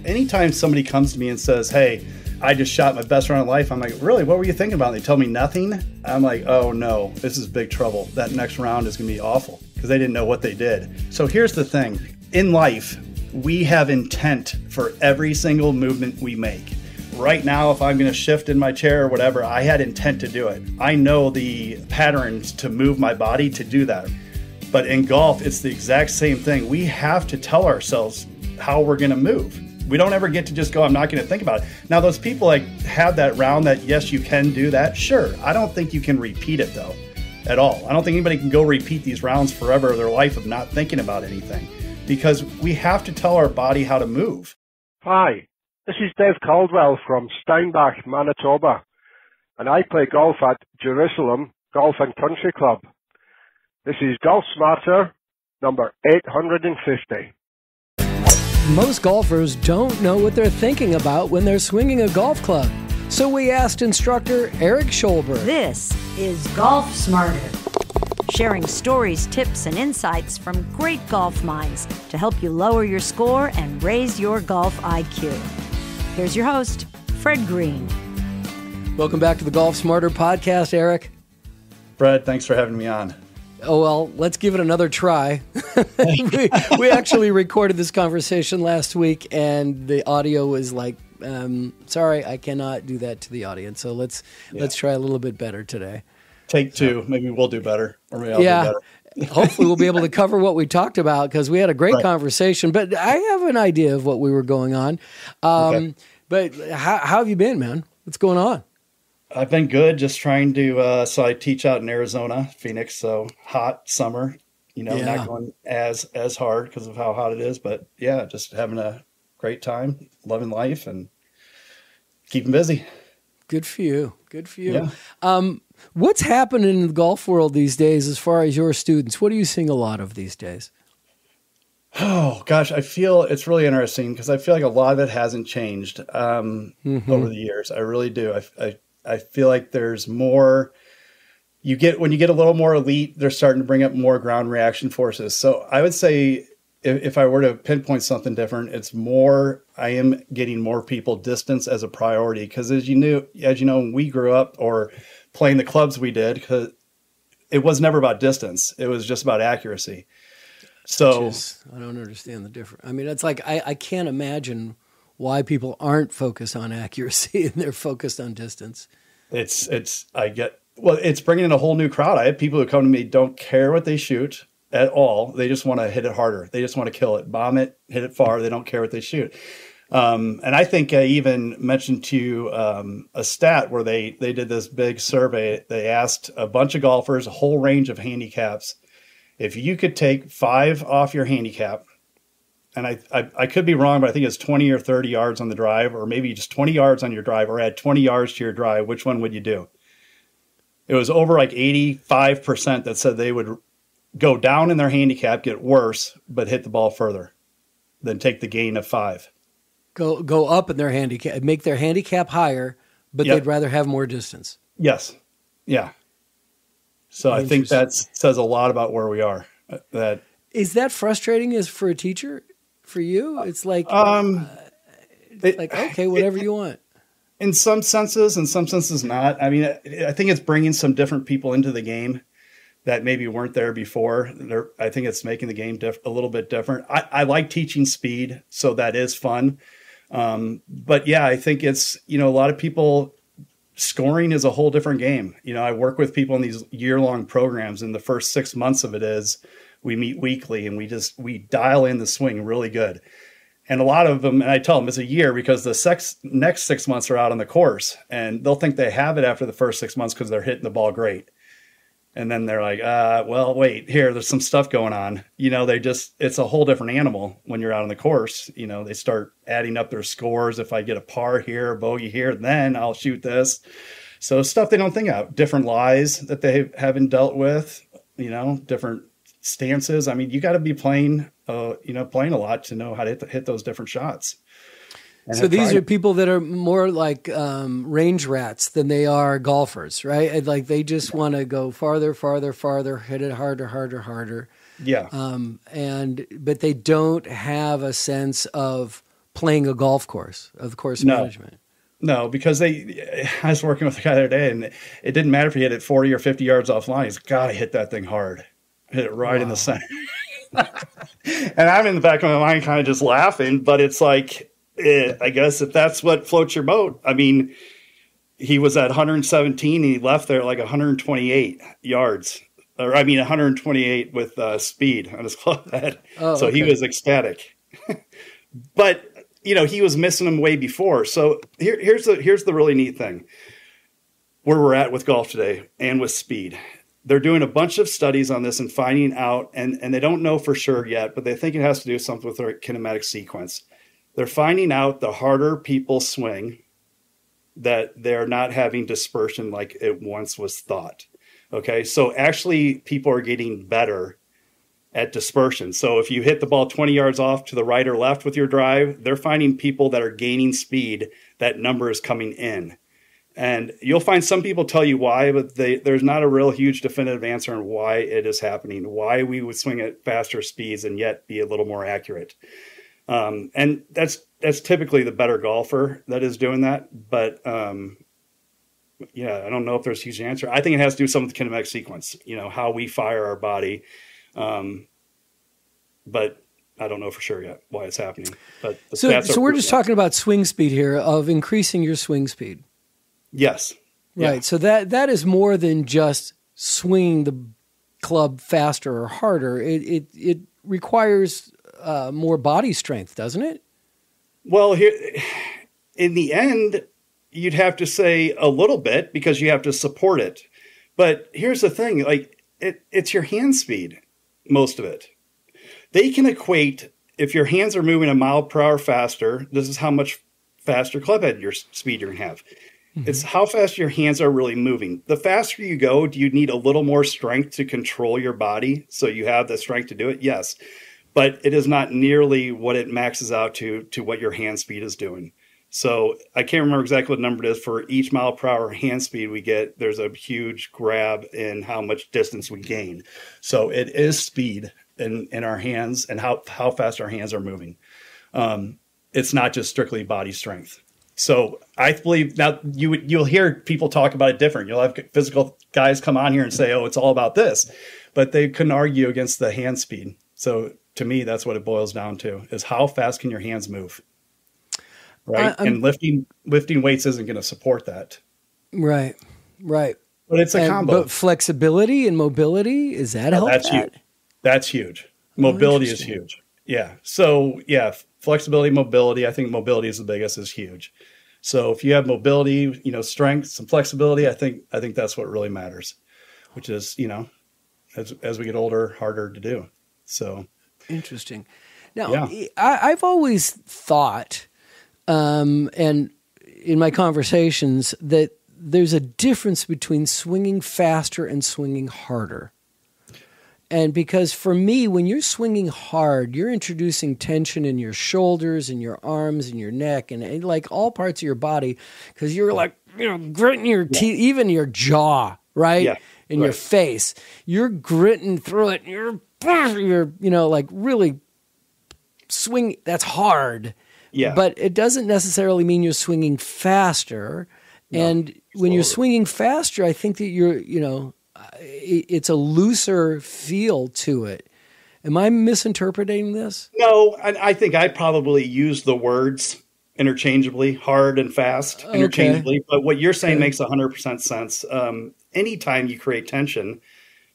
Anytime somebody comes to me and says, hey, I just shot my best round of life, I'm like, really, what were you thinking about? And they tell me nothing. I'm like, oh no, this is big trouble. That next round is going to be awful because they didn't know what they did. So here's the thing. In life, we have intent for every single movement we make. Right now, if I'm going to shift in my chair or whatever, I had intent to do it. I know the patterns to move my body to do that. But in golf, it's the exact same thing. We have to tell ourselves how we're going to move. We don't ever get to just go, I'm not going to think about it. Now, those people like have that round that, yes, you can do that. Sure. I don't think you can repeat it, though, at all. I don't think anybody can go repeat these rounds forever of their life of not thinking about anything, because we have to tell our body how to move. Hi, this is Dave Caldwell from Steinbach, Manitoba, and I play golf at Jerusalem Golf and Country Club. This is Golf Smarter number 850. Most golfers don't know what they're thinking about when they're swinging a golf club. So we asked instructor Eric Scholberg. This is Golf Smarter, sharing stories, tips, and insights from great golf minds to help you lower your score and raise your golf IQ. Here's your host, Fred Green. Welcome back to the Golf Smarter podcast, Eric. Fred, thanks for having me on. Oh, well, let's give it another try. we actually recorded this conversation last week, and the audio was like, sorry, I cannot do that to the audience. So let's try a little bit better today. Take two. Maybe we'll do better. Or maybe I'll do better. Hopefully we'll be able to cover what we talked about, because we had a great conversation. But I have an idea of what we were going on. Okay. But how have you been, man? What's going on? I've been good, just trying to, so I teach out in Arizona, Phoenix, so hot summer, not going as hard because of how hot it is, but yeah, just having a great time, loving life and keeping busy. Good for you. Good for you. Yeah. What's happening in the golf world these days as far as your students? What are you seeing a lot of these days? Oh, gosh, I feel it's really interesting because I feel like a lot of it hasn't changed over the years. I really do. I feel like there's more, when you get a little more elite, they're starting to bring up more ground reaction forces. So I would say if I were to pinpoint something different, it's more, I am getting more people distance as a priority. Because as you know, when we grew up or playing the clubs we did, because it was never about distance. It was just about accuracy. So I don't understand the difference. I mean, it's like, I can't imagine why people aren't focused on accuracy and they're focused on distance. It's bringing in a whole new crowd. I have people who come to me, don't care what they shoot at all. They just want to hit it harder. They just want to kill it, bomb it, hit it far. They don't care what they shoot. And I think I even mentioned to you a stat where they did this big survey. They asked a bunch of golfers, a whole range of handicaps. If you could take 5 off your handicap, and I could be wrong, but I think it's 20 or 30 yards on the drive, or maybe just 20 yards on your drive, or add 20 yards to your drive, which one would you do? It was over like 85% that said they would go down in their handicap, get worse, but hit the ball further than take the gain of 5. Go up in their handicap, make their handicap higher, but they'd rather have more distance. Yes. Yeah. So I think that says a lot about where we are. Is that frustrating as for a teacher? For you, it's like, okay, whatever you want. In some senses, in some senses not. I mean, I think it's bringing some different people into the game that maybe weren't there before. I think it's making the game a little bit different. I like teaching speed, so that is fun. But yeah, I think it's, a lot of people, scoring is a whole different game. I work with people in these year-long programs, and the first 6 months of it is, we meet weekly and we dial in the swing really good. And a lot of them, and I tell them it's a year because the next 6 months are out on the course, and they'll think they have it after the first 6 months because they're hitting the ball great. And then they're like, well, wait, there's some stuff going on. It's a whole different animal when you're out on the course. They start adding up their scores. If I get a par here, a bogey here, then I'll shoot this. So stuff they don't think of, different lies that they haven't dealt with, different stances. I mean, you got to be playing a lot to know how to hit those different shots. And so these are people that are more like range rats than they are golfers, right? And like they just want to go farther, hit it harder. Yeah. But they don't have a sense of playing a golf course, of course No. management. No, because I was working with a guy the other day, and it didn't matter if he hit it 40 or 50 yards offline. He's got to hit that thing hard. Hit it right in the center. And I'm in the back of my mind kind of just laughing, but it's like, I guess if that's what floats your boat. I mean, he was at 117 and he left there at like 128 yards. Or 128 with speed on his club head. Oh, so okay. he was ecstatic. But he was missing them way before. So here's the really neat thing where we're at with golf today and with speed. They're doing a bunch of studies on this and finding out, and they don't know for sure yet, but they think it has to do something with their kinematic sequence. They're finding out the harder people swing, that they're not having dispersion like it once was thought. Okay, so actually people are getting better at dispersion. So if you hit the ball 20 yards off to the right or left with your drive, they're finding people that are gaining speed, that number is coming in. And you'll find some people tell you why, but there's not a real huge definitive answer on why it is happening, why we would swing at faster speeds and yet be a little more accurate. And that's typically the better golfer that is doing that. But I don't know if there's a huge answer. I think it has to do something with the kinematic sequence, how we fire our body. But I don't know for sure yet why it's happening. But so we're just talking about swing speed here, of increasing your swing speed. Yes. Right. Yeah. So that is more than just swinging the club faster or harder. It requires more body strength, doesn't it? Well, here in the end, you'd have to say a little bit because you have to support it. But here's the thing, like it's your hand speed, most of it. They can equate, if your hands are moving a mile per hour faster, this is how much faster club head your speed you're going to have. Mm-hmm. It's how fast your hands are really moving. The faster you go, do you need a little more strength to control your body so you have the strength to do it? Yes. But it is not nearly what it maxes out to what your hand speed is doing. So I can't remember exactly what number it is. For each mile per hour hand speed we get, there's a huge grab in how much distance we gain. So it is speed in our hands and how fast our hands are moving. It's not just strictly body strength. So I believe now you'll hear people talk about it different. You'll have physical guys come on here and say, oh, it's all about this, but they couldn't argue against the hand speed. So to me, that's what it boils down to, is how fast can your hands move? Right. And lifting weights isn't going to support that. Right. Right. But it's a combo. But flexibility and mobility, is that help? That's huge. That's huge. Mobility is huge. Yeah. So yeah, flexibility, mobility. I think mobility is the biggest, is huge. So if you have mobility, strength, some flexibility, I think that's what really matters, which is, as we get older, harder to do. So interesting. Now, yeah. I've always thought, and in my conversations, that there's a difference between swinging faster and swinging harder. And because for me, when you're swinging hard, you're introducing tension in your shoulders and your arms and your neck and like all parts of your body, because you're like, gritting your teeth, even your jaw, right? Yeah. In your face. You're gritting through it. You're like really swing. That's hard. Yeah. But it doesn't necessarily mean you're swinging faster. No, and when you're swinging faster, I think that it's a looser feel to it. Am I misinterpreting this? No, I think I probably use the words interchangeably, hard and fast interchangeably. But what you're saying makes 100% sense. Anytime you create tension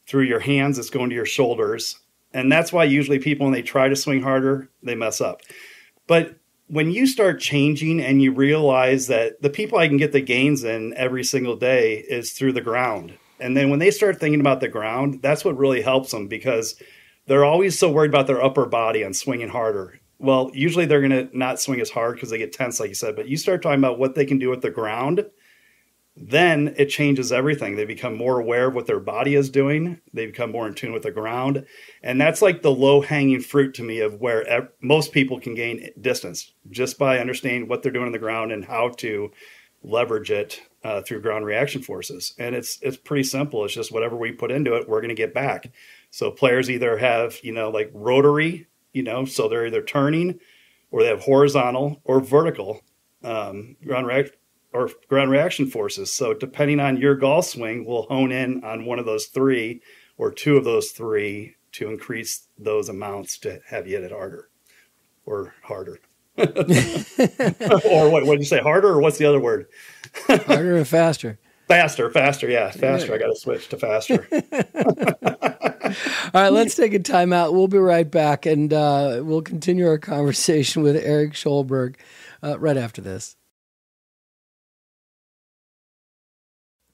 through your hands, it's going to your shoulders. And that's why usually people, when they try to swing harder, they mess up. But when you start changing and you realize that the people I can get the gains in every single day is through the ground. And then when they start thinking about the ground, that's what really helps them, because they're always so worried about their upper body and swinging harder. Well, usually they're going to not swing as hard because they get tense, like you said. But you start talking about what they can do with the ground, then it changes everything. They become more aware of what their body is doing. They become more in tune with the ground. And that's like the low-hanging fruit to me of where most people can gain distance just by understanding what they're doing on the ground and how to leverage it through ground reaction forces. And it's pretty simple. It's just whatever we put into it, we're going to get back. So players either have, like rotary, so they're either turning or they have horizontal or vertical ground reaction forces. So depending on your golf swing, we'll hone in on one of those three or two of those three to increase those amounts to have you hit it harder or harder. Or what did you say? Harder, or what's the other word? Harder and faster. Faster. Yeah, faster. I got to switch to faster. All right, let's take a timeout. We'll be right back, and we'll continue our conversation with Eric Scholberg right after this.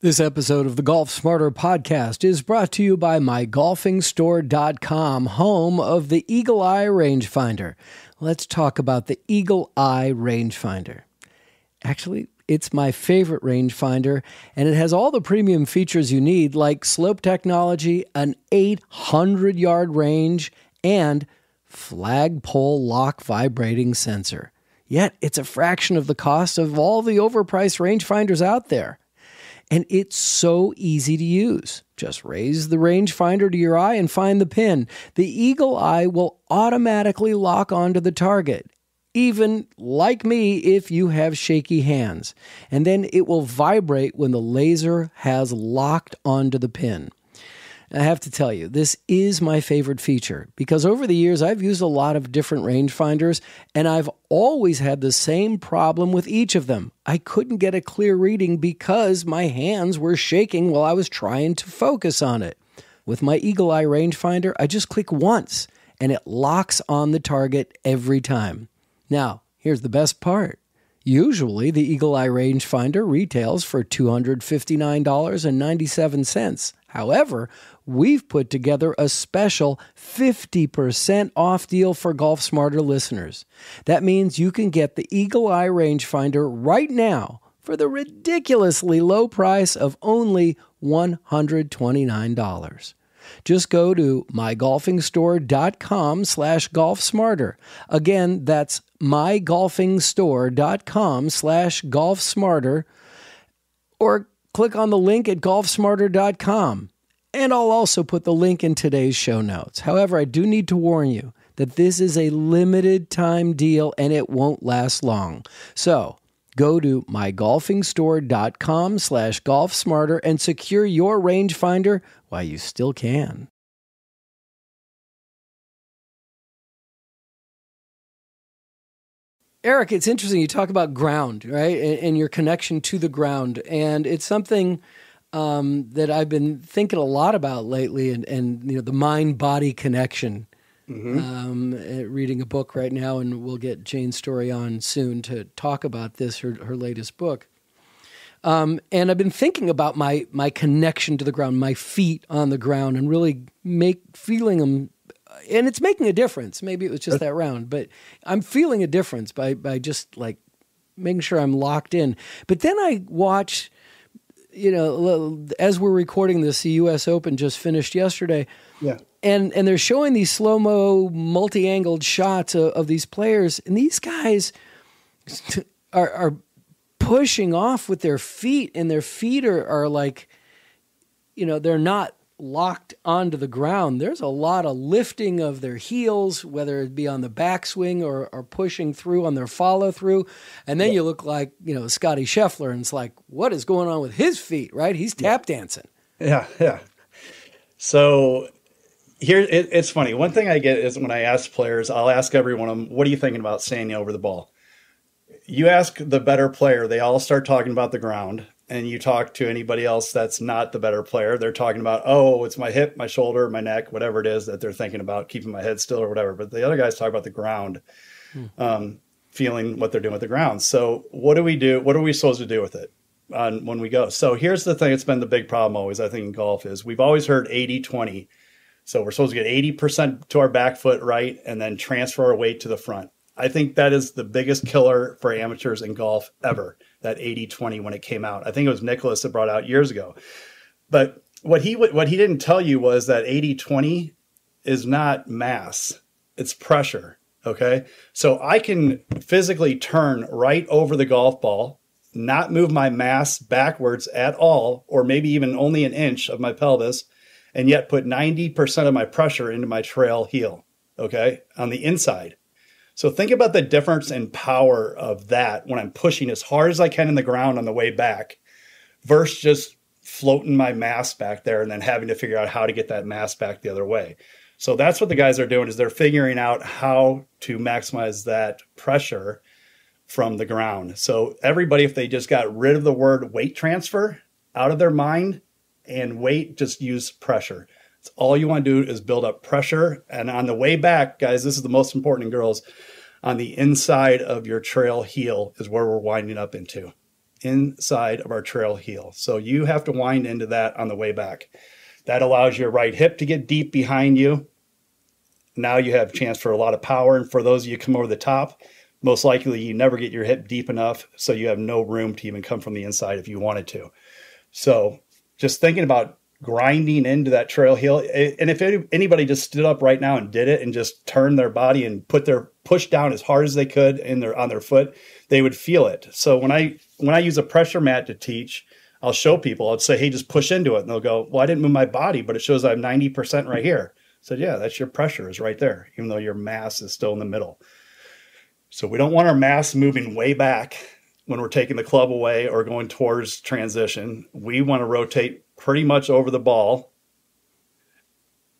This episode of the Golf Smarter podcast is brought to you by MyGolfingStore.com, home of the Eagle Eye Rangefinder. Let's talk about the Eagle Eye Rangefinder. Actually, it's my favorite rangefinder, and it has all the premium features you need, like slope technology, an 800-yard range, and flagpole lock vibrating sensor. Yet, it's a fraction of the cost of all the overpriced rangefinders out there. And it's so easy to use. Just raise the rangefinder to your eye and find the pin. The Eagle Eye will automatically lock onto the target, even like me if you have shaky hands. And then it will vibrate when the laser has locked onto the pin. I have to tell you, this is my favorite feature because over the years I've used a lot of different rangefinders and I've always had the same problem with each of them. I couldn't get a clear reading because my hands were shaking while I was trying to focus on it. With my Eagle Eye rangefinder, I just click once and it locks on the target every time. Now, here's the best part. Usually, the Eagle Eye rangefinder retails for $259.97. However, we've put together a special 50% off deal for Golf Smarter listeners. That means you can get the Eagle Eye rangefinder right now for the ridiculously low price of only $129. Just go to mygolfingstore.com/golfsmarter. Again, that's mygolfingstore.com/golfsmarter, or click on the link at golfsmarter.com. And I'll also put the link in today's show notes. However, I do need to warn you that this is a limited time deal and it won't last long. So go to mygolfingstore.com/golfsmarter and secure your rangefinder while you still can. Eric, it's interesting. You talk about ground, right? And your connection to the ground. And it's something that I've been thinking a lot about lately, and you know, the mind-body connection. Mm-hmm. Reading a book right now, and we'll get Jane Story on soon to talk about this, her latest book. And I've been thinking about my connection to the ground, my feet on the ground, and really feeling them. And it's making a difference. Maybe it was just that round, but I'm feeling a difference by just like making sure I'm locked in. But then I watch, you know, as we're recording this, the U.S. Open just finished yesterday. Yeah. And they're showing these slow-mo, multi-angled shots of these players, and these guys are pushing off with their feet, and their feet are like, you know, they're not locked onto the ground. There's a lot of lifting of their heels, whether it be on the backswing or pushing through on their follow-through. And then you look like, you know, Scotty Scheffler, and it's like, what is going on with his feet, right? He's tap dancing. Yeah. So here, it's funny. One thing I get is when I ask players, I'll ask every one of them, what are you thinking about saying over the ball? You ask the better player, they all start talking about the ground. And you talk to anybody else that's not the better player, they're talking about, oh, it's my hip, my shoulder, my neck, whatever it is that they're thinking about, keeping my head still or whatever. But the other guys talk about the ground, feeling what they're doing with the ground. So what do we do? What are we supposed to do with it when we go? So here's the thing. It's been the big problem always, I think, in golf is we've always heard 80-20. So we're supposed to get 80% to our back foot right and then transfer our weight to the front. I think that is the biggest killer for amateurs in golf ever, that 80-20 when it came out. I think it was Nicholas that brought it out years ago. But what he didn't tell you was that 80-20 is not mass. It's pressure, okay? So I can physically turn right over the golf ball, not move my mass backwards at all, or maybe even only an inch of my pelvis, and yet put 90% of my pressure into my trail heel, okay, on the inside. So think about the difference in power of that when I'm pushing as hard as I can in the ground on the way back versus just floating my mass back there and then having to figure out how to get that mass back the other way. So that's what the guys are doing, is they're figuring out how to maximize that pressure from the ground. So everybody, if they just got rid of the word weight transfer out of their mind and weight, just use pressure. It's all you want to do is build up pressure. And on the way back, guys, this is the most important in girls, on the inside of your trail heel is where we're winding up into. Inside of our trail heel. So you have to wind into that on the way back. That allows your right hip to get deep behind you. Now you have a chance for a lot of power. And for those of you who come over the top, most likely you never get your hip deep enough, so you have no room to even come from the inside if you wanted to. So just thinking about grinding into that trail heel. And if anybody just stood up right now and did it and just turned their body and put their push down as hard as they could on their foot, they would feel it. So when I use a pressure mat to teach, I'll show people, I'll say, hey, just push into it. And they'll go, well, I didn't move my body, but it shows I have 90% right here. So yeah, that's your pressure is right there, even though your mass is still in the middle. So we don't want our mass moving way back when we're taking the club away or going towards transition. We want to rotate pretty much over the ball,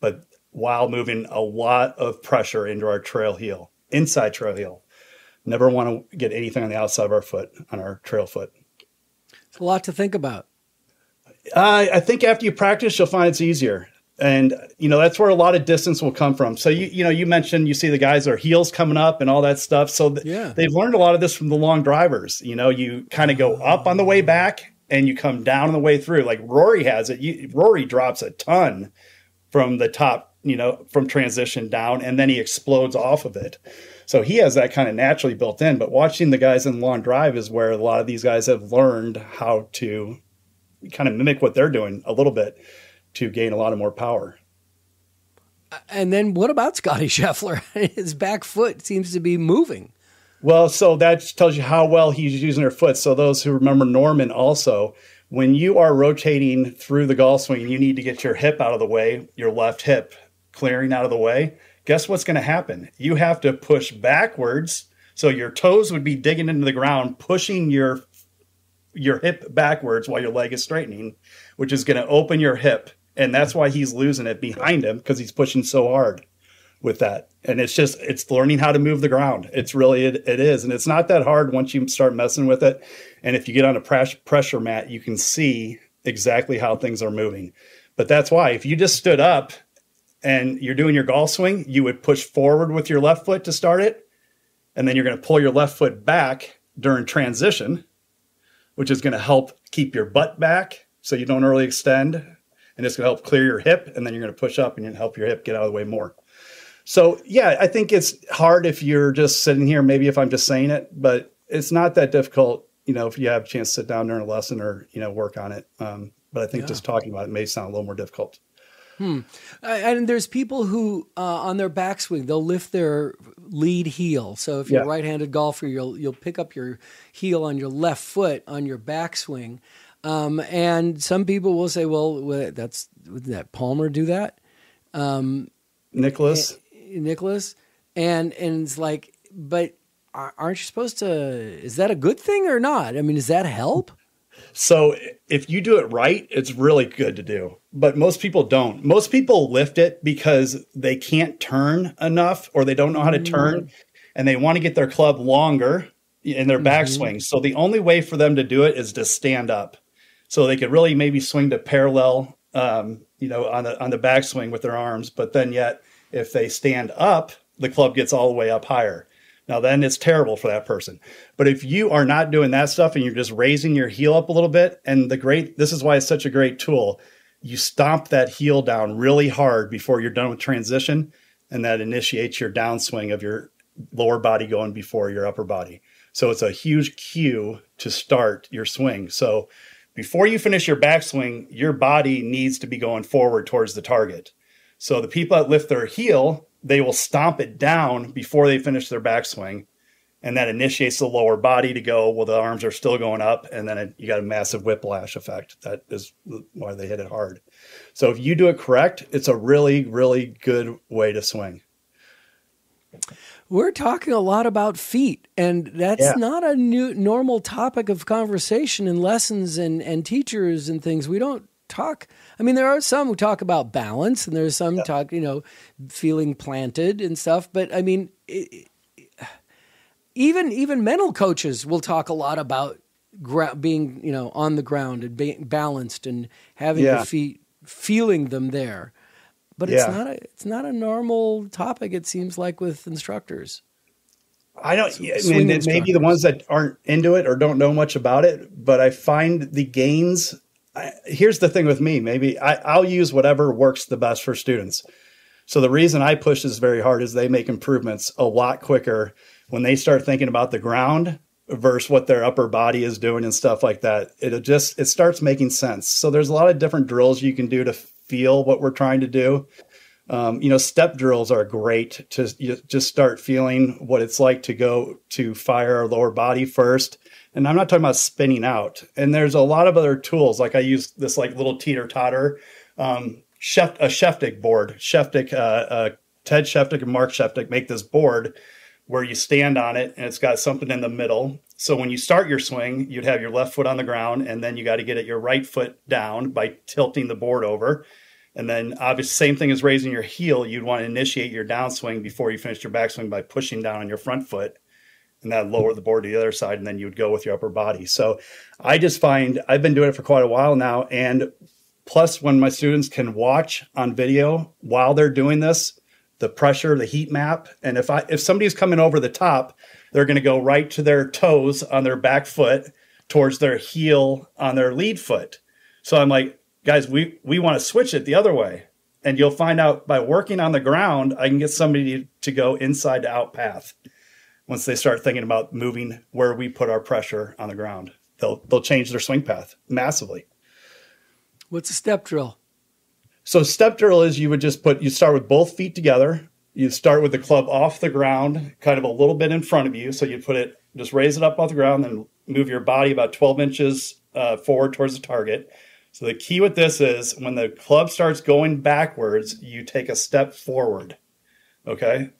but while moving a lot of pressure into our trail heel, inside trail heel. Never want to get anything on the outside of our foot, on our trail foot. It's a lot to think about. I think after you practice, you'll find it's easier. And, that's where a lot of distance will come from. So, you mentioned you see the guys, their heels coming up and all that stuff. So they've learned a lot of this from the long drivers. You kind of go up on the way back and you come down on the way through. Like Rory has it. Rory drops a ton from the top, from transition down, and then he explodes off of it. So he has that kind of naturally built in. But watching the guys in long drive is where a lot of these guys have learned how to kind of mimic what they're doing a little bit to gain a lot of more power. And then what about Scotty Scheffler? His back foot seems to be moving. Well, so that tells you how well he's using her foot. So those who remember Norman also, when you are rotating through the golf swing, you need to get your hip out of the way, your left hip clearing out of the way. Guess what's going to happen? You have to push backwards. So your toes would be digging into the ground, pushing your hip backwards while your leg is straightening, which is going to open your hip. And that's why he's losing it behind him, because he's pushing so hard with that. And it's learning how to move the ground. It's really, it is. And it's not that hard once you start messing with it. And if you get on a pressure mat, you can see exactly how things are moving. But that's why if you just stood up and you're doing your golf swing, you would push forward with your left foot to start it. And then you're going to pull your left foot back during transition, which is going to help keep your butt back so you don't early extend. And it's going to help clear your hip. And then you're going to push up and help your hip get out of the way more. So, yeah, I think it's hard if you're just sitting here, maybe if I'm just saying it, but it's not that difficult, if you have a chance to sit down during a lesson or, work on it. But I think just talking about it may sound a little more difficult. And there's people who, on their backswing, they'll lift their lead heel. So if you're a right-handed golfer, you'll pick up your heel on your left foot on your backswing. And some people will say, well, would that Palmer do that? Nicholas. And it's like, but aren't you supposed to, is that a good thing or not? I mean, does that help? So if you do it right, it's really good to do, but most people don't. Most people lift it because they can't turn enough, or they don't know how to turn, and they want to get their club longer in their backswing. So the only way for them to do it is to stand up. So they could really maybe swing to parallel, on the backswing with their arms, but then yet if they stand up, the club gets all the way up higher. Now, then it's terrible for that person. But if you are not doing that stuff and you're just raising your heel up a little bit, and this is why it's such a great tool. You stomp that heel down really hard before you're done with transition, and that initiates your downswing of your lower body going before your upper body. So it's a huge cue to start your swing. So before you finish your backswing, your body needs to be going forward towards the target. So the people that lift their heel, they will stomp it down before they finish their backswing. And that initiates the lower body to go, well, the arms are still going up. And then you got a massive whiplash effect. That is why they hit it hard. So if you do it correct, it's a really, really good way to swing. we're talking a lot about feet, and that's not a normal topic of conversation in lessons and teachers and things. We don't talk. I mean, there are some who talk about balance, and there's some talk, feeling planted and stuff. But I mean, even mental coaches will talk a lot about being, on the ground and being balanced and having your feet, feeling them there. But it's not a normal topic, it seems like, with instructors. I mean, it may be the ones that aren't into it or don't know much about it, but I find the gains. Here's the thing with me. Maybe I'll use whatever works the best for students. So the reason I push this very hard is they make improvements a lot quicker when they start thinking about the ground versus what their upper body is doing and stuff like that. It starts making sense. So there's a lot of different drills you can do to feel what we're trying to do. Step drills are great to just start feeling what it's like to go to fire our lower body first. And I'm not talking about spinning out. And there's a lot of other tools. Like I use this like little teeter-totter, a Sheftik board. Ted Sheftik and Mark Sheftik make this board where you stand on it and it's got something in the middle. So when you start your swing, you'd have your left foot on the ground, and then you got to get your right foot down by tilting the board over. And then obviously same thing as raising your heel. You'd want to initiate your downswing before you finish your backswing by pushing down on your front foot, and that lower the board to the other side. And then you would go with your upper body. So I just find I've been doing it for quite a while now. And plus when my students can watch on video while they're doing this, the pressure, the heat map. And if somebody's coming over the top, they're going to go right to their toes on their back foot towards their heel on their lead foot. So I'm like, guys, we want to switch it the other way. And you'll find out by working on the ground, I can get somebody to go inside to out path. Once they start thinking about moving where we put our pressure on the ground, they'll change their swing path massively. What's a step drill? So step drill is you start with both feet together. You start with the club off the ground, kind of a little bit in front of you. So you just raise it up off the ground, then move your body about 12 inches forward towards the target. So the key with this is when the club starts going backwards, you take a step forward. Okay.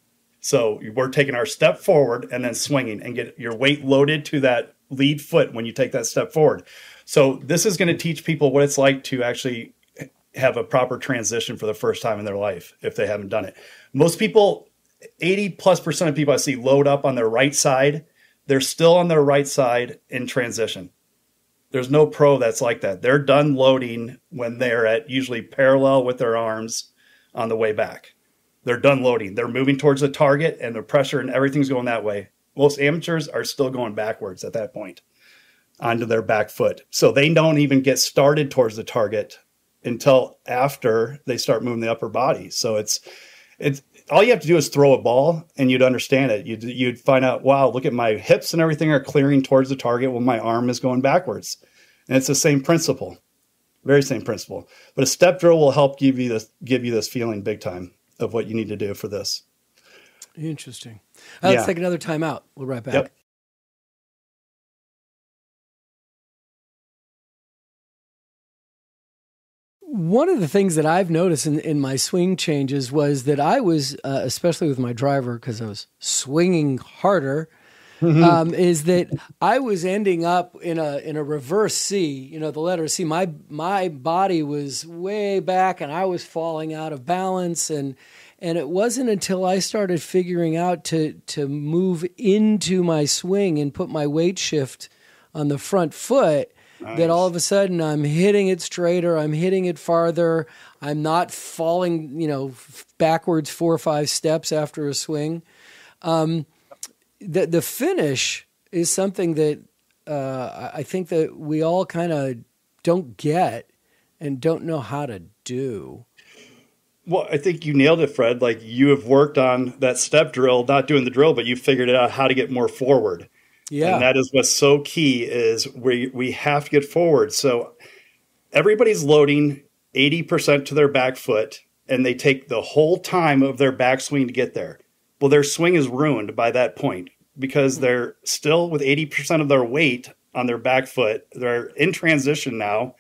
So we're taking our step forward and then swinging and get your weight loaded to that lead foot when you take that step forward. So this is going to teach people what it's like to actually have a proper transition for the first time in their life if they haven't done it. Most people, 80+% of people I see load up on their right side. They're still on their right side in transition. There's no pro that's like that. They're done loading when they're at usually parallel with their arms on the way back. They're done loading. They're moving towards the target and the pressure and everything's going that way. Most amateurs are still going backwards at that point onto their back foot. So they don't even get started towards the target until after they start moving the upper body. So it's all you have to do is throw a ball and you'd understand it. You'd find out, wow, look at my hips and everything are clearing towards the target when my arm is going backwards. And it's the same principle, very same principle. But a step drill will help give you this feeling big time of what you need to do for this. Interesting. Let's take another time out. We'll be right back. Yep. One of the things that I've noticed in my swing changes was that I was, especially with my driver, because I was swinging harder, is that I was ending up in a reverse C, the letter C. My body was way back and I was falling out of balance. And it wasn't until I started figuring out to move into my swing and put my weight shift on the front foot, nice, that all of a sudden I'm hitting it straighter, I'm hitting it farther, I'm not falling, backwards 4 or 5 steps after a swing. The finish is something that I think that we all kind of don't get and don't know how to do. Well, I think you nailed it, Fred. Like, you have worked on that step drill, not doing the drill, but you figured out how to get more forward. Yeah. And that is what's so key is we have to get forward. So everybody's loading 80% to their back foot, and they take the whole time of their backswing to get there. Well, their swing is ruined by that point because they're still with 80% of their weight on their back foot. They're in transition now.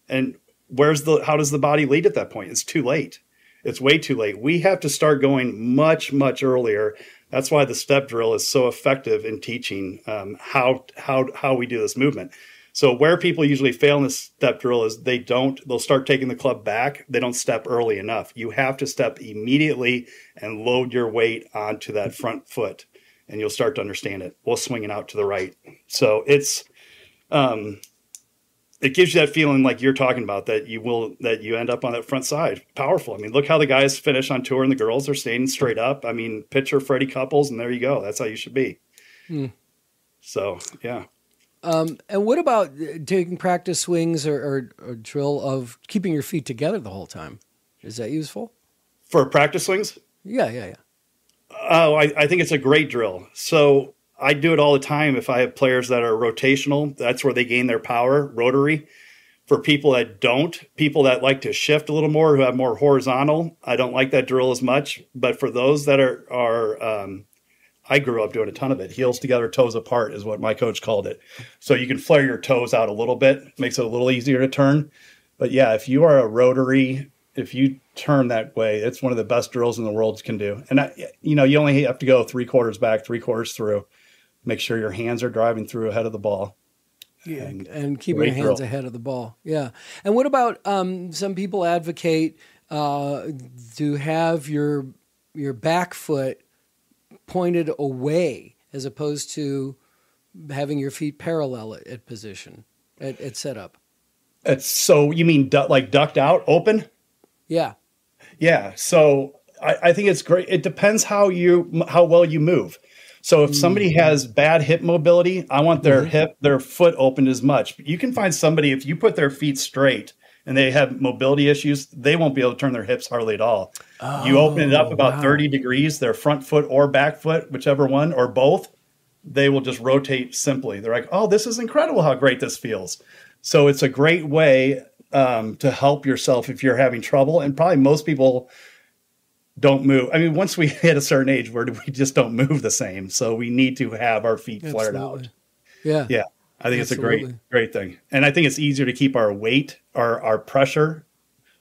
And how does the body lead at that point? It's too late. It's way too late. We have to start going much, much earlier. That's why the step drill is so effective in teaching how we do this movement. So where people usually fail in the step drill is they'll start taking the club back. They don't step early enough. You have to step immediately and load your weight onto that front foot, and you'll start to understand it while swinging out to the right. So it gives you that feeling like you're talking about, that you end up on that front side. Powerful. I mean, look how the guys finish on tour and the girls are staying straight up. I mean, picture Freddie Couples, and there you go. That's how you should be. So, yeah. And what about taking practice swings or drill of keeping your feet together the whole time? Is that useful? For practice swings? Yeah. Oh, I think it's a great drill. So I do it all the time if I have players that are rotational. That's where they gain their power, rotary. For people that don't, people that like to shift a little more, who have more horizontal, I don't like that drill as much. But for those that are I grew up doing a ton of it. Heels together, toes apart is what my coach called it. So you can flare your toes out a little bit, makes it a little easier to turn. But yeah, if you are a rotary, if you turn that way, it's one of the best drills in the world can do. And you only have to go 3/4 back, 3/4 through. Make sure your hands are driving through ahead of the ball. Yeah, and keeping your hands ahead of the ball. Yeah. And what about some people advocate to have your back foot pointed away as opposed to having your feet parallel at position, at setup? So you mean like ducked out, open? Yeah. Yeah. So I think it's great. It depends how well you move. So if somebody has bad hip mobility, I want their foot opened as much. You can find somebody, if you put their feet straight and they have mobility issues, they won't be able to turn their hips hardly at all. You open it up about 30 degrees, their front foot or back foot, whichever one, or both, they will just rotate simply. They're like, oh, this is incredible how great this feels. So it's a great way to help yourself if you're having trouble. And probably most people don't move. I mean, once we hit a certain age where we just don't move the same. So we need to have our feet flared out. Yeah. Yeah. I think it's a great thing. And I think it's easier to keep our weight, our pressure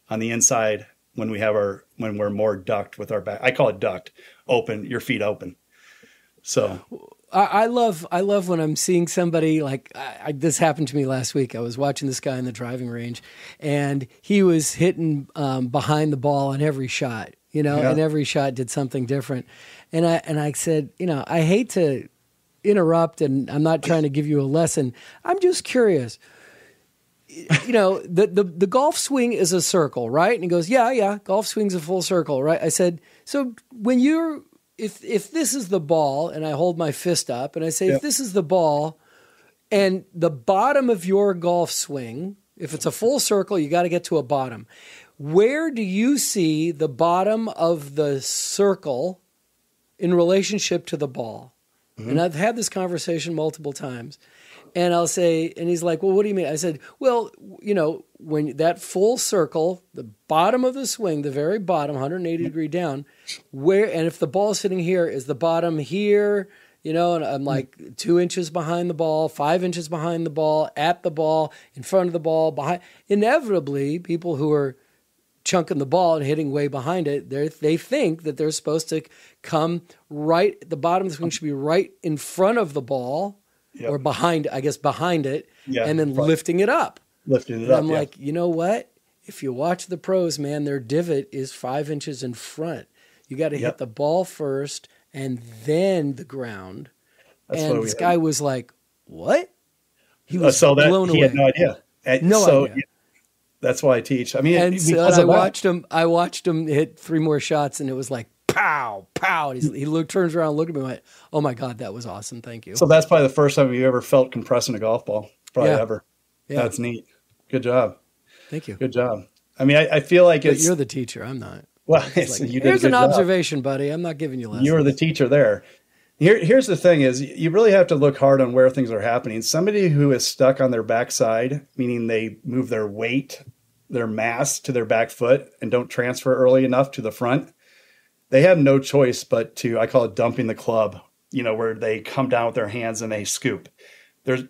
on the inside when we're more ducked with our back. I call it ducked, open, your feet open. So I love when I'm seeing somebody like this happened to me last week. I was watching this guy in the driving range, and he was hitting behind the ball on every shot, and every shot did something different. And I said, I hate to interrupt, and I'm not trying to give you a lesson. I'm just curious. The golf swing is a circle, right? And he goes, yeah, golf swing's a full circle, right? I said, so when if this is the ball, and I hold my fist up and I say, if this is the ball and the bottom of your golf swing, if it's a full circle, you got to get to a bottom. Where do you see the bottom of the circle in relationship to the ball? Mm-hmm. And I've had this conversation multiple times. And I'll say, and he's like, well, what do you mean? I said, well, when that full circle, the bottom of the swing, the very bottom, 180 degree down, and if the ball's sitting here, is the bottom here, and I'm like 2 inches behind the ball, 5 inches behind the ball, at the ball, in front of the ball, behind. Inevitably, people who are chunking the ball and hitting way behind it, they think that they're supposed to come right, the bottom of the swing should be right in front of the ball. Yep. Or behind it, and then lifting it up. I'm like, you know what? If you watch the pros, man, their divot is 5 inches in front. You got to hit the ball first and then the ground. And this guy was like, what? He was blown away. He had no idea. No idea. That's why I teach. I mean, and so I watched him hit 3 more shots, and it was like, pow, pow. He turns around, looked at me, and went, oh my God, that was awesome. Thank you. So that's probably the first time you ever felt compressing a golf ball. Probably ever. Yeah. That's neat. Good job. Thank you. Good job. I mean, I feel like but you're the teacher. I'm not. Well, here's an observation, buddy. I'm not giving you lessons. You were the teacher there. Here's the thing is you really have to look hard on where things are happening. Somebody who is stuck on their backside, meaning they move their weight, their mass to their back foot and don't transfer early enough to the front, they have no choice but to, I call it dumping the club, where they come down with their hands and they scoop.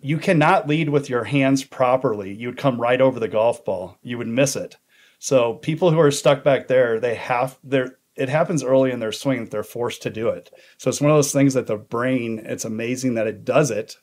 You cannot lead with your hands properly. You would come right over the golf ball. You would miss it. So people who are stuck back there, it happens early in their swing that they're forced to do it. So it's one of those things that the brain, it's amazing that it does it.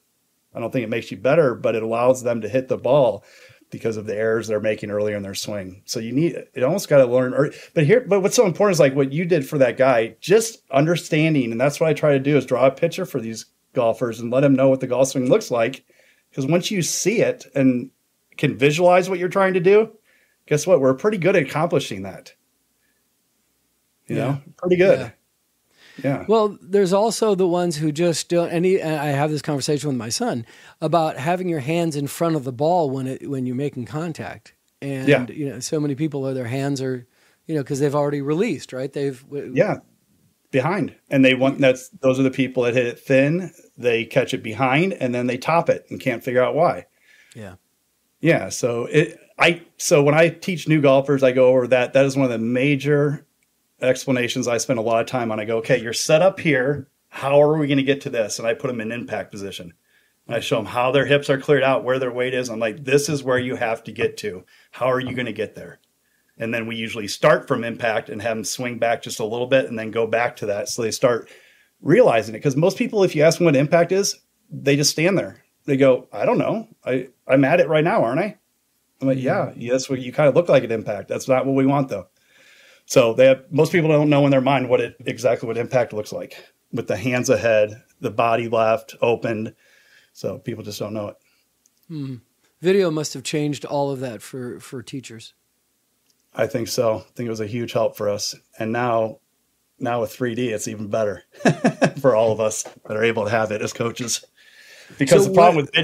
I don't think it makes you better, but it allows them to hit the ball because of the errors they're making earlier in their swing. So it almost got to learn. But what's so important is like what you did for that guy, just understanding. And that's what I try to do is draw a picture for these golfers and let them know what the golf swing looks like. Because once you see it and can visualize what you're trying to do, guess what? We're pretty good at accomplishing that. You know, pretty good. Yeah. Well, there's also the ones who just don't. And I have this conversation with my son about having your hands in front of the ball when you're making contact. And you know, so many people their hands are, you know, because they've already released, right? Behind, and those are the people that hit it thin. They catch it behind, and then they top it and can't figure out why. Yeah. So when I teach new golfers, I go over that. That is one of the major explanations I spend a lot of time on. I go, okay, you're set up here. How are we going to get to this? And I put them in impact position. And I show them how their hips are cleared out, where their weight is. I'm like, this is where you have to get to. How are you going to get there? And then we usually start from impact and have them swing back just a little bit and then go back to that. So they start realizing it. Because most people, if you ask them what impact is, they just stand there. They go, I don't know. I'm at it right now, aren't I? I'm like, yeah, that's what you kind of look like at impact. That's not what we want, though. So most people don't know in their mind exactly what impact looks like, with the hands ahead, the body left, opened. So people just don't know it. Video must have changed all of that for teachers. I think so. I think it was a huge help for us. And now with 3D, it's even better for all of us that are able to have it as coaches. Because the problem with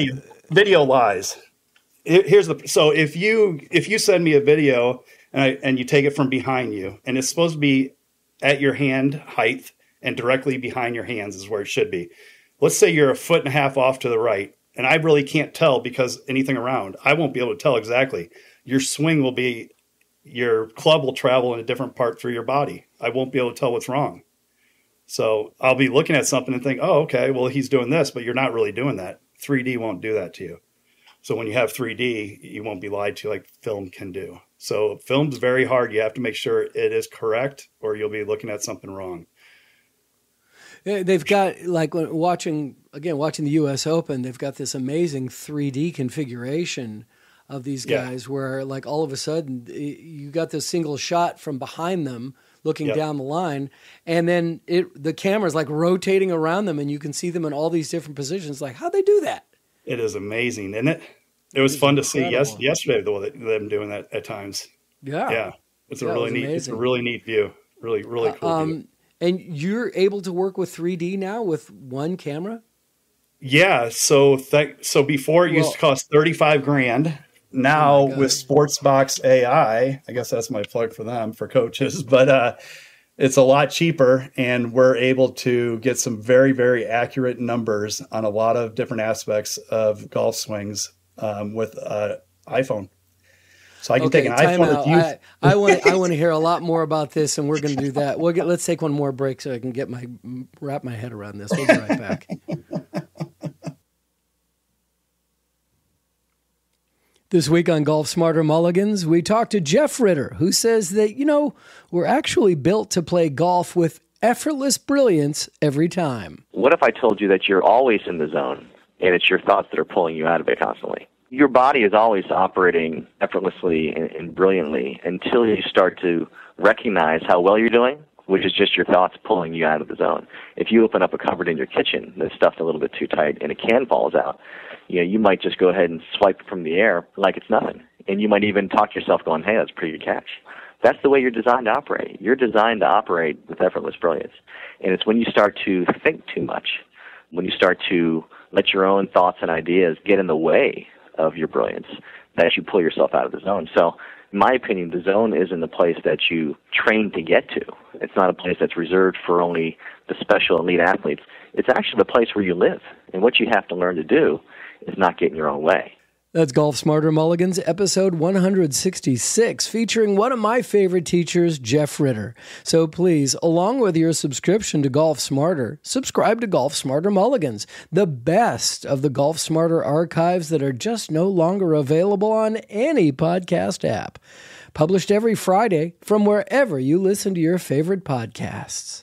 video lies. So if you send me a video and you take it from behind you, and it's supposed to be at your hand height and directly behind your hands is where it should be. Let's say you're a foot and a half off to the right, and I really can't tell because anything around. I won't be able to tell exactly. Your club will travel in a different part through your body. I won't be able to tell what's wrong. So I'll be looking at something and think, oh, okay, well, he's doing this, but you're not really doing that. 3D won't do that to you. So when you have 3D, you won't be lied to like film can do. So film's very hard. You have to make sure it is correct or you'll be looking at something wrong. They've got, like, watching the U.S. Open, they've got this amazing 3D configuration of these guys where, like, all of a sudden you got this single shot from behind them looking down the line, and then the camera's, like, rotating around them, and you can see them in all these different positions. Like, how'd they do that? It is amazing, isn't it? It was fun to see yesterday, them doing that at times. Yeah. It's a really neat view. Really, really cool view. And you're able to work with 3D now with one camera? Yeah. So before it used to cost $35,000. Now with Sportsbox AI, I guess that's my plug for them, for coaches, but it's a lot cheaper, and we're able to get some very, very accurate numbers on a lot of different aspects of golf swings with iPhone. So I can take an iPhone with you. I want to hear a lot more about this, and we're going to do that. Let's take one more break so I can wrap my head around this. We'll be right back. This week on Golf Smarter Mulligans, we talk to Jeff Ritter, who says that, we're actually built to play golf with effortless brilliance every time. What if I told you that you're always in the zone and it's your thoughts that are pulling you out of it constantly? Your body is always operating effortlessly and brilliantly until you start to recognize how well you're doing, which is just your thoughts pulling you out of the zone. If you open up a cupboard in your kitchen that's stuffed a little bit too tight and a can falls out, you might just go ahead and swipe it from the air like it's nothing. And you might even talk yourself going, hey, that's a pretty good catch. That's the way you're designed to operate. You're designed to operate with effortless brilliance. And it's when you start to think too much, when you start to let your own thoughts and ideas get in the way of your brilliance, that you pull yourself out of the zone. So, in my opinion, the zone isn't the place that you train to get to. It's not a place that's reserved for only the special elite athletes. It's actually the place where you live. And what you have to learn to do is not get in your own way. That's Golf Smarter Mulligans, episode 166, featuring one of my favorite teachers, Jeff Ritter. So please, along with your subscription to Golf Smarter, subscribe to Golf Smarter Mulligans, the best of the Golf Smarter archives that are just no longer available on any podcast app. Published every Friday from wherever you listen to your favorite podcasts.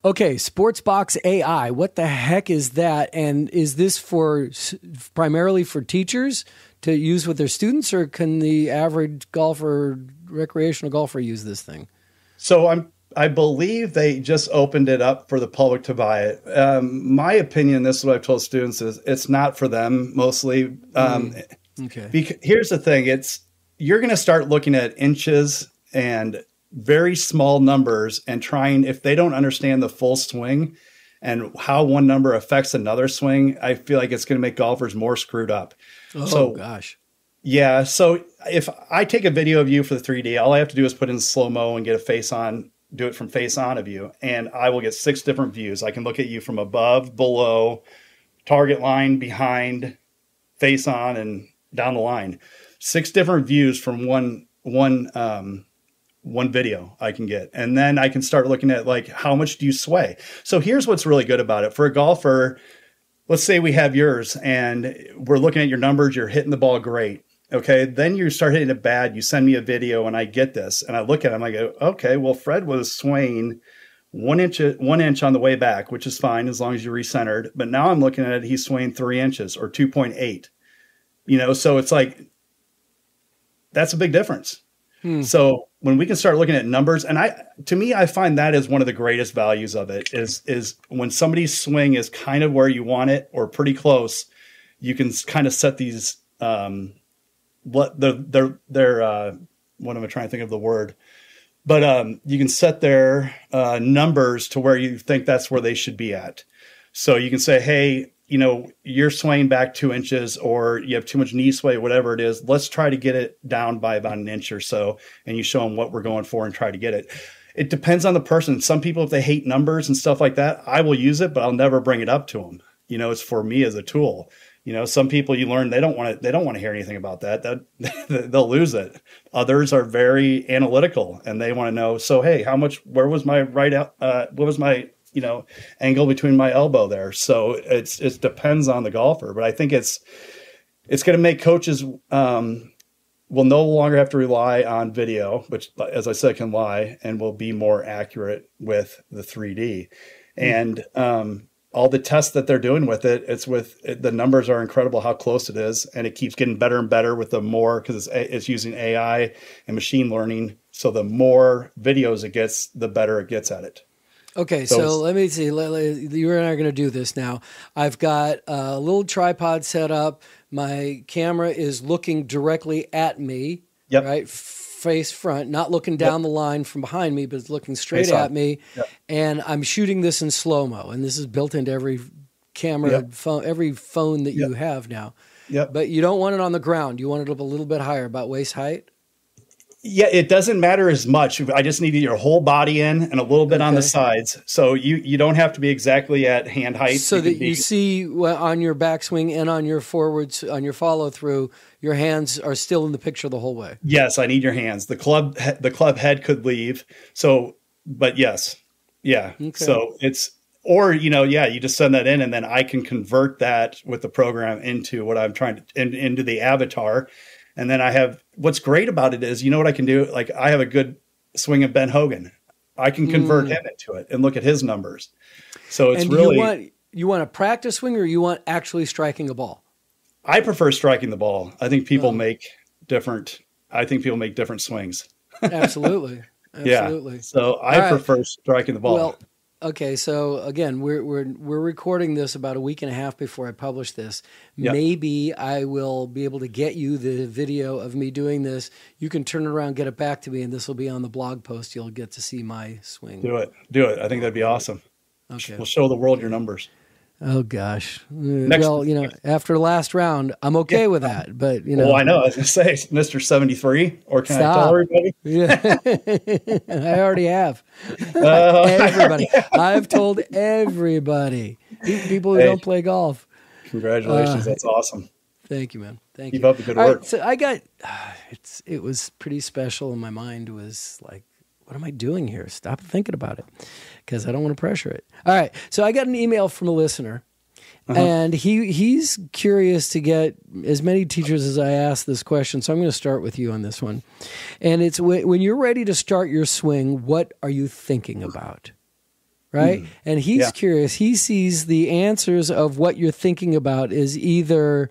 Okay, Sportsbox AI. What the heck is that? And is this primarily for teachers to use with their students, or can the average golfer, recreational golfer, use this thing? So I believe they just opened it up for the public to buy it. My opinion, this is what I've told students, is it's not for them mostly. Okay. Here's the thing: you're going to start looking at inches and very small numbers and trying, if they don't understand the full swing and how one number affects another swing, I feel like it's going to make golfers more screwed up. Oh, gosh. Yeah. So if I take a video of you for the 3D, all I have to do is put in slow-mo and get a face on, do it from face on of you, and I will get 6 different views. I can look at you from above, below, target line, behind, face on, and down the line. 6 different views from one video I can get. And then I can start looking at, like, how much do you sway? So here's what's really good about it. For a golfer, let's say we have yours and we're looking at your numbers, you're hitting the ball great. Okay. Then you start hitting it bad. You send me a video and I get this and I look at it. I go, okay, well, Fred was swaying 1 inch on the way back, which is fine as long as you're recentered. But now I'm looking at it, he's swaying 3 inches or 2.8, so it's like, that's a big difference. So when we can start looking at numbers, and to me, I find that is one of the greatest values of it is when somebody's swing is kind of where you want it or pretty close, you can kind of set these, what am I trying to think of the word? But you can set their numbers to where you think that's where they should be at. So you can say, hey, you're swaying back 2 inches, or you have too much knee sway, whatever it is. Let's try to get it down by about an inch or so. And you show them what we're going for and try to get it. It depends on the person. Some people, if they hate numbers and stuff like that, I will use it, but I'll never bring it up to them. It's for me as a tool. Some people, you learn they don't want to hear anything about that. They'll lose it. Others are very analytical and they want to know, so, hey, where was my what was my, angle between my elbow there. So it depends on the golfer, but I think it's going to make coaches will no longer have to rely on video, which, as I said, can lie, and will be more accurate with the 3D. And all the tests that they're doing with it, the numbers are incredible how close it is, and it keeps getting better and better with the more, because it's using AI and machine learning. So the more videos it gets, the better it gets at it. Okay, so let me see. You and I are going to do this now. I've got a little tripod set up. My camera is looking directly at me, right? Face front, not looking down the line from behind me, but it's looking straight at me. And I'm shooting this in slow-mo, and this is built into every camera, phone, every phone that you have now. But you don't want it on the ground. You want it up a little bit higher, about waist height. Yeah, it doesn't matter as much. I just need your whole body in and a little bit on the sides. So you don't have to be exactly at hand height. So that you see on your backswing and on your forwards, on your follow through, your hands are still in the picture the whole way. Yes, I need your hands. The club head could leave. So, but yes. Yeah. Okay. So you just send that in, and then I can convert that with the program into what I'm trying to, into the avatar. And then what's great about it is, what I can do? Like, I have a good swing of Ben Hogan. I can convert him into it and look at his numbers. So it's really. You want a practice swing, or you want actually striking a ball? I prefer striking the ball. I think people make different swings. Absolutely. Yeah. So I prefer striking the ball. Well, okay, so again, we're recording this about a week and a half before I publish this. Yep. Maybe I will be able to get you the video of me doing this. You can turn it around, get it back to me, and this will be on the blog post. You'll get to see my swing. Do it. I think that'd be awesome. Okay. We'll show the world your numbers. Oh gosh. After the last round, I'm okay with that. But Well, I know. I was gonna say, Mr. 73, or can I tell everybody? Yeah. I already have. Everybody. I've told everybody. People who don't play golf. Congratulations. That's awesome. Thank you, man. Thank you. Keep up the good work. Right, so I got it was pretty special, and my mind was like, what am I doing here? Stop thinking about it, because I don't want to pressure it. All right. So I got an email from a listener, And he's curious to get as many teachers as I ask this question. So I'm going to start with you on this one. And it's when you're ready to start your swing, what are you thinking about? Right? And he's curious. He sees the answers of what you're thinking about is either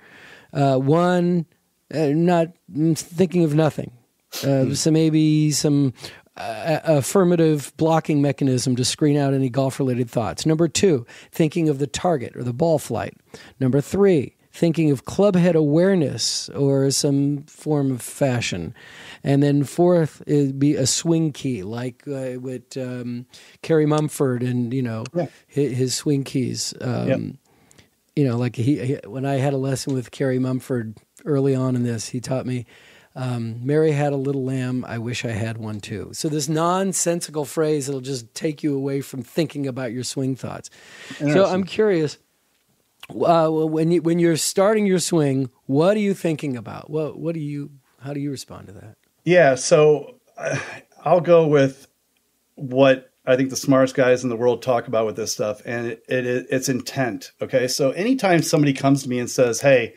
one, not thinking of nothing. So maybe some affirmative blocking mechanism to screen out any golf-related thoughts. Number 2, thinking of the target or the ball flight. Number 3, thinking of club head awareness or some form of fashion. And then 4th, it'd be a swing key, like with Kerry Mumford and, his swing keys. Like when I had a lesson with Kerry Mumford early on in this, he taught me, Mary had a little lamb, I wish I had one too. So this nonsensical phrase that'll just take you away from thinking about your swing thoughts. So I'm curious, when you're starting your swing, what are you thinking about? How do you respond to that? Yeah, so I'll go with what I think the smartest guys in the world talk about with this stuff, and it's intent. Okay, so anytime somebody comes to me and says, "Hey,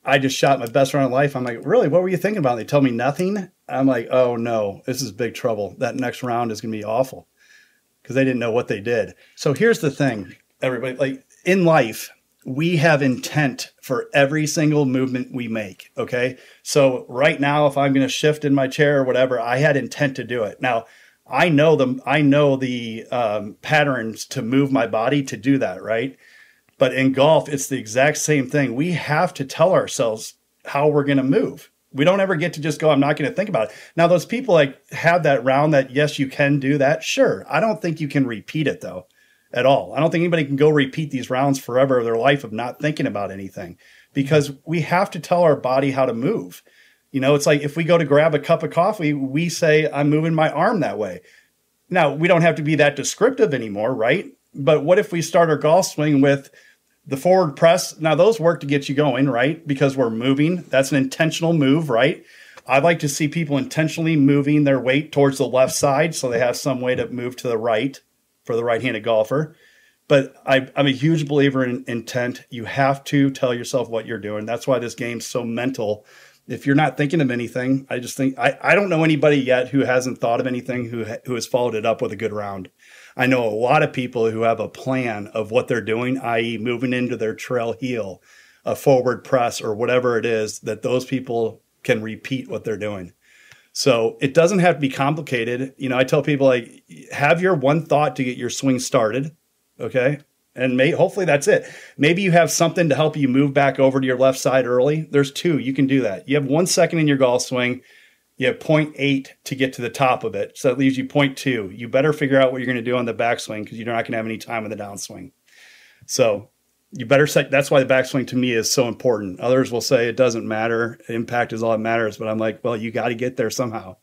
I just shot my best round of life," I'm like, "Really? What were you thinking about?" They tell me nothing. I'm like, "Oh no, this is big trouble. That next round is going to be awful," because they didn't know what they did. So here's the thing, everybody. Like in life, we have intent for every single movement we make. Okay, so right now, if I'm going to shift in my chair or whatever, I had intent to do it. Now, I know the patterns to move my body to do that, right? But in golf, it's the exact same thing. We have to tell ourselves how we're going to move. We don't ever get to just go, I'm not going to think about it. Now, those people like have that round that, yes, you can do that. Sure. I don't think you can repeat it, though, at all. I don't think anybody can go repeat these rounds forever of their life of not thinking about anything, because we have to tell our body how to move. It's like if we go to grab a cup of coffee, we say, I'm moving my arm that way. Now, we don't have to be that descriptive anymore, right? But what if we start our golf swing with the forward press? Now, those work to get you going, right? Because we're moving. That's an intentional move, right? I'd like to see people intentionally moving their weight towards the left side so they have some way to move to the right for the right-handed golfer. But I'm a huge believer in intent. You have to tell yourself what you're doing. That's why this game's so mental. If you're not thinking of anything, I just think I don't know anybody yet who hasn't thought of anything who has followed it up with a good round. I know a lot of people who have a plan of what they're doing, i.e. moving into their trail heel, a forward press or whatever it is, that those people can repeat what they're doing. So it doesn't have to be complicated. I tell people, like, have your one thought to get your swing started. Okay. And hopefully that's it. Maybe you have something to help you move back over to your left side early. There's 2. You can do that. You have 1 second in your golf swing. You have 0.8 to get to the top of it. So that leaves you 0.2. You better figure out what you're going to do on the backswing, because you're not going to have any time on the downswing. So you better set. That's why the backswing to me is so important. Others will say it doesn't matter. Impact is all that matters. But I'm like, well, you got to get there somehow.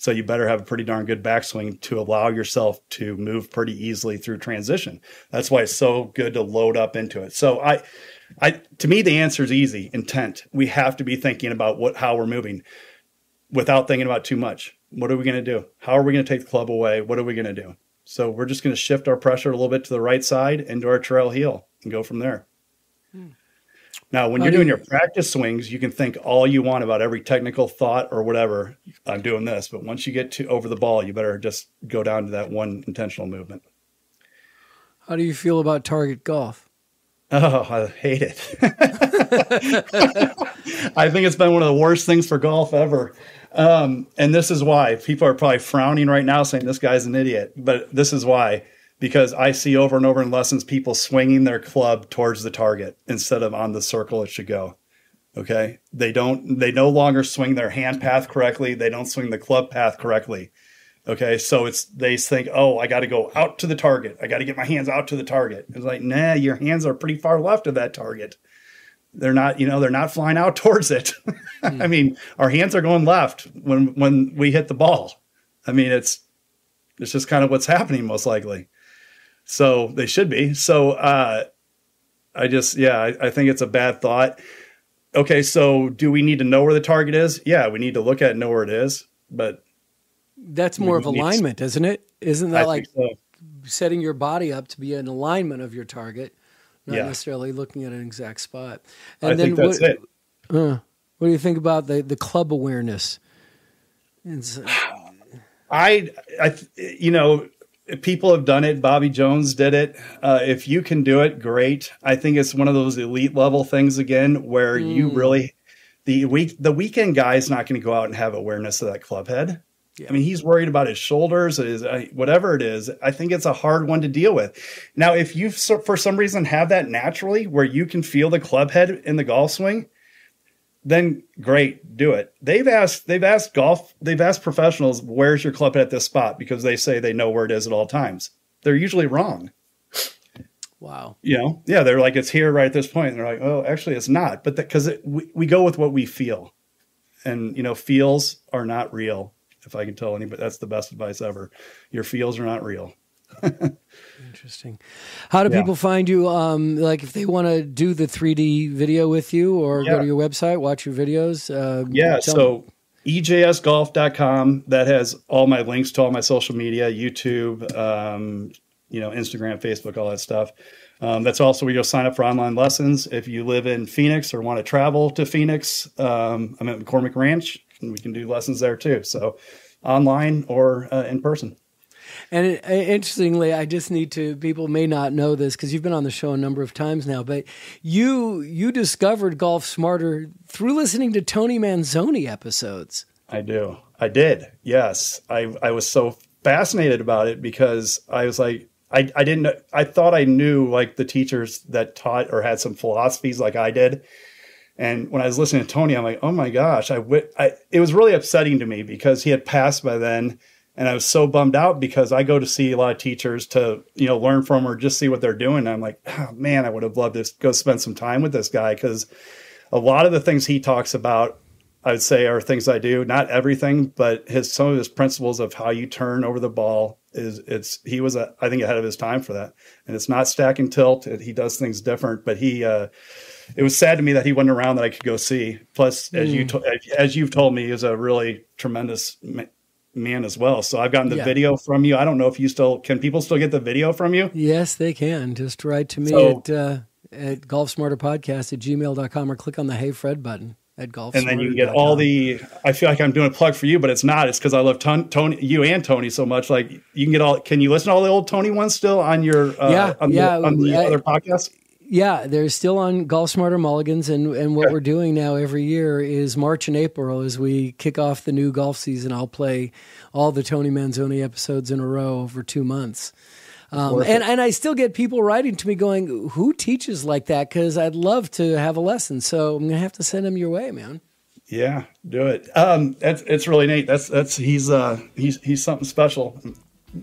So you better have a pretty darn good backswing to allow yourself to move pretty easily through transition. That's why it's so good to load up into it. So to me, the answer is easy: intent. We have to be thinking about how we're moving without thinking about too much. What are we going to do? How are we going to take the club away? What are we going to do? So we're just going to shift our pressure a little bit to the right side into our trail heel and go from there. Now, when you're doing your practice swings, you can think all you want about every technical thought or whatever. I'm doing this, but once you get to over the ball, you better just go down to that one intentional movement. How do you feel about target golf? Oh, I hate it. I think it's been one of the worst things for golf ever. And this is why people are probably frowning right now saying this guy's an idiot, but this is why. Because I see over and over in lessons people swinging their club towards the target instead of on the circle it should go. Okay? They no longer swing their hand path correctly. They don't swing the club path correctly. Okay? So they think, oh, I got to go out to the target. I got to get my hands out to the target. It's like, nah, your hands are pretty far left of that target. They're not, they're not flying out towards it. I mean, our hands are going left when we hit the ball. I mean, it's just kind of what's happening most likely. So they should be. So I think it's a bad thought. Okay, so do we need to know where the target is? Yeah, we need to look at it and know where it is. But that's more of alignment, isn't it? Isn't that like setting your body up to be in alignment of your target, not Yeah. necessarily looking at an exact spot. I think that's it. What do you think about the club awareness? I, people have done it. Bobby Jones did it. If you can do it, great. I think it's one of those elite level things again, where you really, the weekend guy is not going to go out and have awareness of that club head. Yeah. I mean, he's worried about his shoulders, his, whatever it is. I think it's a hard one to deal with. Now, if you, for some reason, have that naturally where you can feel the club head in the golf swing, then great, do it. They've asked professionals, where's your club head at this spot? Because they say they know where it is at all times. They're usually wrong. Wow. Yeah, they're like, it's here right at this point. And they're like, oh, actually it's not. But because we go with what we feel, and, feels are not real. If I can tell anybody, that's the best advice ever. Your feels are not real. Interesting. How do people find you? Like if they want to do the 3D video with you or go to your website, watch your videos. So ejsgolf.com, that has all my links to all my social media, YouTube, Instagram, Facebook, all that stuff. That's also where you'll sign up for online lessons. If you live in Phoenix or want to travel to Phoenix, I'm at McCormick Ranch, and we can do lessons there too. So online or in person. And interestingly, I just need to, people may not know this because you've been on the show a number of times now, but you discovered Golf Smarter through listening to Tony Manzoni episodes. I did. Yes. I was so fascinated about it because I was like, I thought I knew like the teachers that taught or had some philosophies like I did. And when I was listening to Tony, I'm like, oh my gosh, it was really upsetting to me because he had passed by then. And I was so bummed out because I go to see a lot of teachers to, learn from or just see what they're doing. And I'm like, oh man, I would have loved to go spend some time with this guy, because a lot of the things he talks about, I would say, are things I do. Not everything, but some of his principles of how you turn over the ball he was I think ahead of his time for that. And it's not stack and tilt. He does things different, but it was sad to me that he wasn't around that I could go see. Plus, as you've told me, is a really tremendous man as well. So I've gotten the video from you. I don't know if can people still get the video from you? Yes, they can. Just write to me at golfsmarterpodcast@gmail.com or click on the Hey Fred button at Golf Smarter. And then you can get I feel like I'm doing a plug for you, but it's not. It's because I love Tony, you and Tony so much. Like you can can you listen to all the old Tony ones still on your, on the other podcasts? Yeah, they're still on Golf Smarter Mulligans, and what we're doing now every year is March and April as we kick off the new golf season. I'll play all the Tony Manzoni episodes in a row over 2 months. And I still get people writing to me going, who teaches like that? Because I'd love to have a lesson. So I'm going to have to send them your way, man. Yeah, do it. It's really neat. He's something special.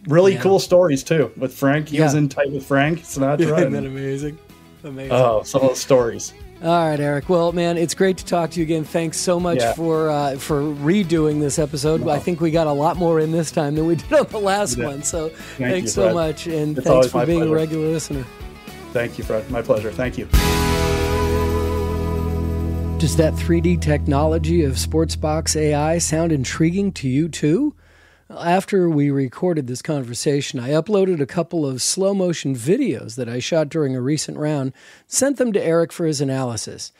Really cool stories too with Frank. He was in tight with Frank Sinatra. Isn't that amazing? Amazing. Oh, some of those stories. All right, Eric. Well, man, it's great to talk to you again. Thanks so much for redoing this episode. No. I think we got a lot more in this time than we did on the last one. So thanks so much, and thanks for being a regular listener. Thank you, Fred. My pleasure. Thank you. Does that 3D technology of Sportsbox AI sound intriguing to you too? After we recorded this conversation, I uploaded a couple of slow-motion videos that I shot during a recent round, sent them to Eric for his analysis.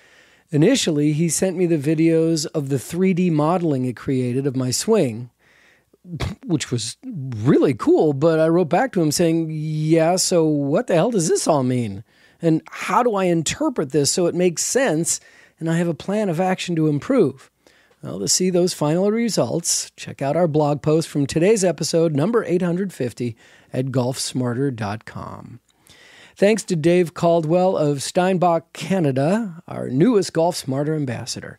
Initially, he sent me the videos of the 3D modeling it created of my swing, which was really cool, but I wrote back to him saying, yeah, so what the hell does this all mean? And how do I interpret this so it makes sense and I have a plan of action to improve? Well, to see those final results, check out our blog post from today's episode, number 850, at golfsmarter.com. Thanks to Dave Caldwell of Steinbach, Canada, our newest Golf Smarter ambassador.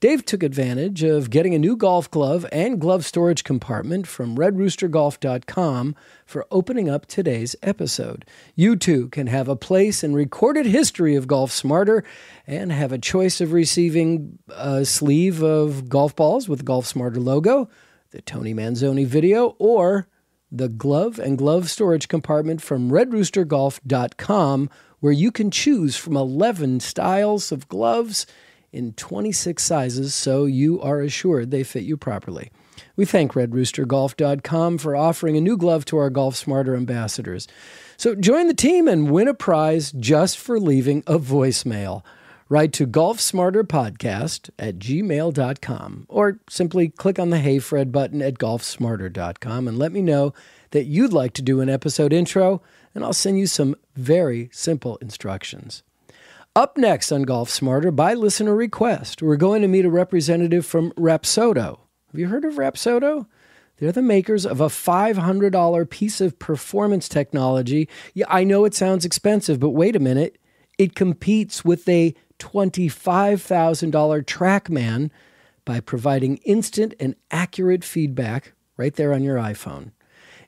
Dave took advantage of getting a new golf glove and glove storage compartment from redroostergolf.com for opening up today's episode. You too can have a place in recorded history of Golf Smarter and have a choice of receiving a sleeve of golf balls with the Golf Smarter logo, the Tony Manzoni video, or the glove and glove storage compartment from redroostergolf.com, where you can choose from 11 styles of gloves in 26 sizes, so you are assured they fit you properly. We thank RedRoosterGolf.com for offering a new glove to our Golf Smarter ambassadors. So join the team and win a prize just for leaving a voicemail. Write to golfsmarterpodcast@gmail.com or simply click on the Hey Fred button at golfsmarter.com and let me know that you'd like to do an episode intro, and I'll send you some very simple instructions. Up next on Golf Smarter, by listener request, we're going to meet a representative from Rapsodo. Have you heard of Rapsodo? They're the makers of a $500 piece of performance technology. Yeah, I know it sounds expensive, but wait a minute. It competes with a $25,000 TrackMan by providing instant and accurate feedback right there on your iPhone.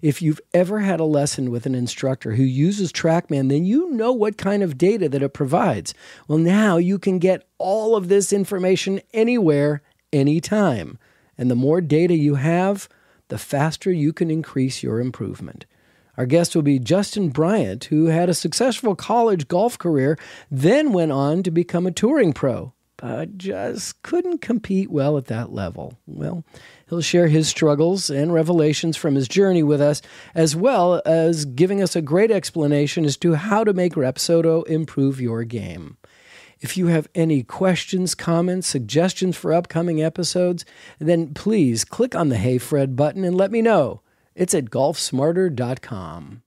If you've ever had a lesson with an instructor who uses TrackMan, then you know what kind of data that it provides. Well, now you can get all of this information anywhere, anytime. And the more data you have, the faster you can increase your improvement. Our guest will be Justin Bryant, who had a successful college golf career, then went on to become a touring pro, but just couldn't compete well at that level. Well, he'll share his struggles and revelations from his journey with us, as well as giving us a great explanation as to how to make Rapsodo improve your game. If you have any questions, comments, suggestions for upcoming episodes, then please click on the Hey Fred button and let me know. It's at golfsmarter.com.